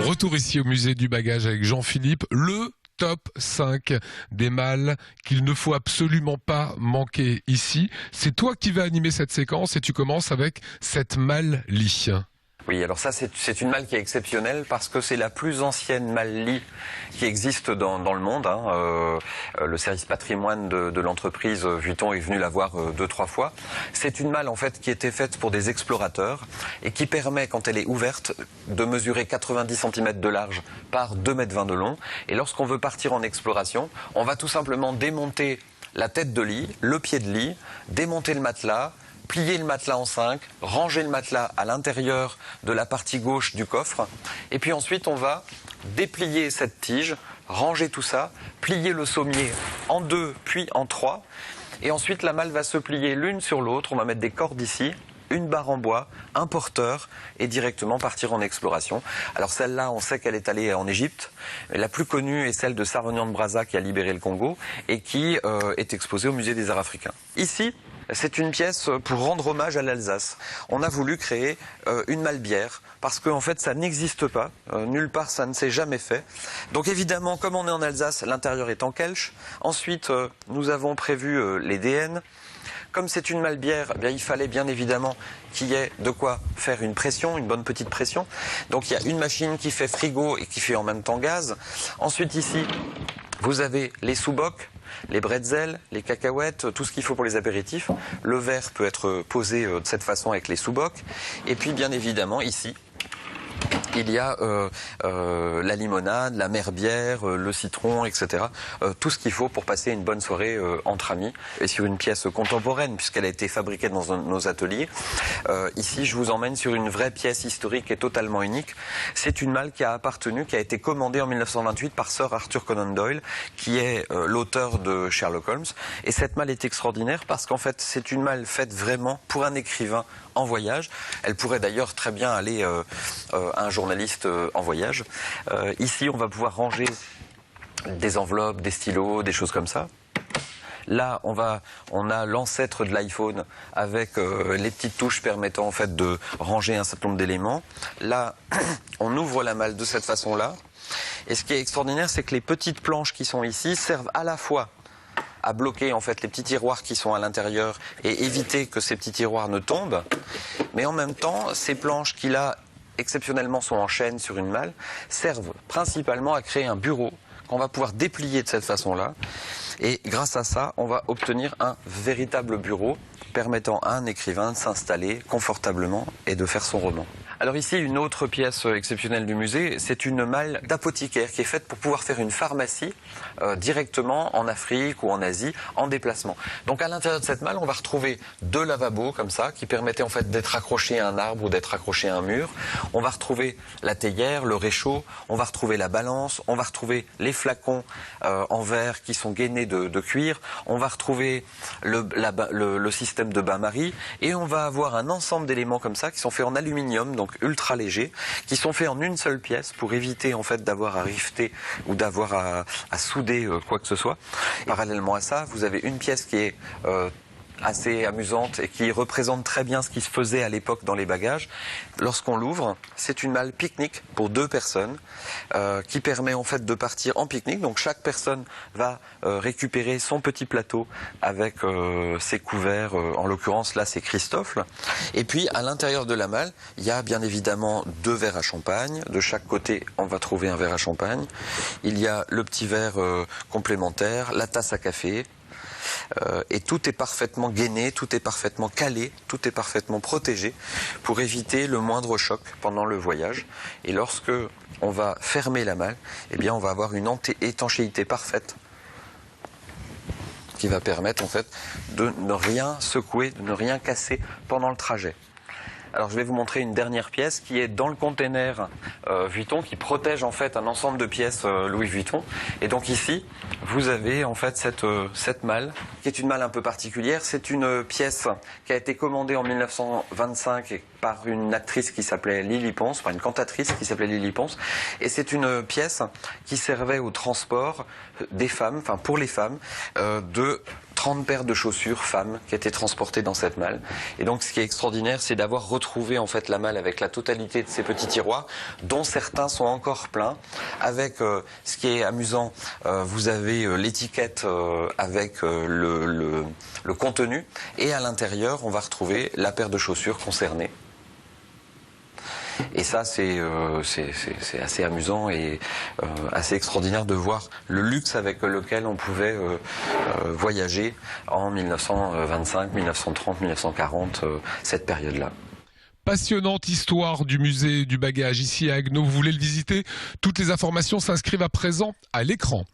Retour ici au musée du bagage avec Jean-Philippe, le top 5 des malles qu'il ne faut absolument pas manquer ici. C'est toi qui vas animer cette séquence et tu commences avec cette malle-lit. Oui, alors ça c'est une malle qui est exceptionnelle parce que c'est la plus ancienne malle-lit qui existe dans le monde. Le service patrimoine de l'entreprise Vuitton est venu la voir 2-3 fois. C'est une malle en fait qui était faite pour des explorateurs et qui permet, quand elle est ouverte, de mesurer 90 cm de large par 2,20 m de long. Et lorsqu'on veut partir en exploration, on va tout simplement démonter la tête de lit, le pied de lit, démonter le matelas, plier le matelas en 5, ranger le matelas à l'intérieur de la partie gauche du coffre. Et puis ensuite, on va déplier cette tige, ranger tout ça, plier le sommier en 2 puis en 3. Et ensuite, la malle va se plier l'une sur l'autre. On va mettre des cordes ici, une barre en bois, un porteur et directement partir en exploration. Alors celle-là, on sait qu'elle est allée en Égypte. La plus connue est celle de Saronian de Brazza qui a libéré le Congo et qui est exposée au musée des Arts africains. Ici, c'est une pièce pour rendre hommage à l'Alsace. On a voulu créer une malle-bière parce qu'en fait ça n'existe pas, nulle part ça ne s'est jamais fait. Donc évidemment, comme on est en Alsace, l'intérieur est en kelch. Ensuite, nous avons prévu les DN. Comme c'est une malle-bière, eh bien, il fallait bien évidemment qu'il y ait de quoi faire une pression, une bonne petite pression. Donc il y a une machine qui fait frigo et qui fait en même temps gaz. Ensuite ici, vous avez les sous-bocs, les bretzels, les cacahuètes, tout ce qu'il faut pour les apéritifs. Le verre peut être posé de cette façon avec les sous-bocs. Et puis bien évidemment ici, il y a la limonade, la merbière, le citron, etc. Tout ce qu'il faut pour passer une bonne soirée entre amis. Et sur une pièce contemporaine, puisqu'elle a été fabriquée dans nos ateliers. Ici, je vous emmène sur une vraie pièce historique et totalement unique. C'est une malle qui a été commandée en 1928 par Sir Arthur Conan Doyle, qui est l'auteur de Sherlock Holmes. Et cette malle est extraordinaire parce qu'en fait, c'est une malle faite vraiment pour un écrivain en voyage. Elle pourrait d'ailleurs très bien aller à un journaliste en voyage. Ici, on va pouvoir ranger des enveloppes, des stylos, des choses comme ça. Là, on a l'ancêtre de l'iPhone avec les petites touches permettant en fait de ranger un certain nombre d'éléments. Là, on ouvre la malle de cette façon-là. Et ce qui est extraordinaire, c'est que les petites planches qui sont ici servent à la fois à bloquer en fait les petits tiroirs qui sont à l'intérieur et éviter que ces petits tiroirs ne tombent. Mais en même temps, ces planches qui là exceptionnellement sont en chaîne sur une malle servent principalement à créer un bureau qu'on va pouvoir déplier de cette façon-là. Et grâce à ça, on va obtenir un véritable bureau permettant à un écrivain de s'installer confortablement et de faire son roman. Alors ici, une autre pièce exceptionnelle du musée, c'est une malle d'apothicaire qui est faite pour pouvoir faire une pharmacie directement en Afrique ou en Asie en déplacement. Donc à l'intérieur de cette malle, on va retrouver 2 lavabos comme ça qui permettaient en fait d'être accrochés à un arbre ou d'être accrochés à un mur. On va retrouver la théière, le réchaud, on va retrouver la balance, on va retrouver les flacons en verre qui sont gainés de cuir, on va retrouver le système de bain-marie et on va avoir un ensemble d'éléments comme ça qui sont faits en aluminium, donc ultra légers, qui sont faits en une seule pièce pour éviter en fait d'avoir à rifter ou d'avoir à souder quoi que ce soit. Parallèlement à ça, vous avez une pièce qui est assez amusante et qui représente très bien ce qui se faisait à l'époque dans les bagages. Lorsqu'on l'ouvre, c'est une malle pique-nique pour 2 personnes qui permet en fait de partir en pique-nique. Donc chaque personne va récupérer son petit plateau avec ses couverts, en l'occurrence là c'est Christophe. Et puis à l'intérieur de la malle, il y a bien évidemment 2 verres à champagne. De chaque côté, on va trouver un verre à champagne. Il y a le petit verre complémentaire, la tasse à café. Et tout est parfaitement gainé, tout est parfaitement calé, tout est parfaitement protégé pour éviter le moindre choc pendant le voyage. Et lorsque on va fermer la malle, eh bien on va avoir une étanchéité parfaite qui va permettre en fait de ne rien secouer, de ne rien casser pendant le trajet. Alors je vais vous montrer une dernière pièce qui est dans le container Vuitton qui protège en fait un ensemble de pièces Louis Vuitton. Et donc ici, vous avez en fait cette malle qui est une malle un peu particulière. C'est une pièce qui a été commandée en 1925 par une actrice qui s'appelait Lily Pons, par une cantatrice qui s'appelait Lily Pons. Et c'est une pièce qui servait au transport des femmes, enfin pour les femmes, de 30 paires de chaussures femmes qui étaient transportées dans cette malle. Et donc ce qui est extraordinaire, c'est d'avoir retrouvé en fait la malle avec la totalité de ces petits tiroirs, dont certains sont encore pleins. Avec ce qui est amusant, vous avez l'étiquette avec le contenu, et à l'intérieur on va retrouver la paire de chaussures concernée. Et ça, c'est assez amusant et assez extraordinaire de voir le luxe avec lequel on pouvait voyager en 1925, 1930, 1940, cette période-là. Passionnante histoire du musée du bagage ici à Haguenau. Vous voulez le visiter? Toutes les informations s'inscrivent à présent à l'écran.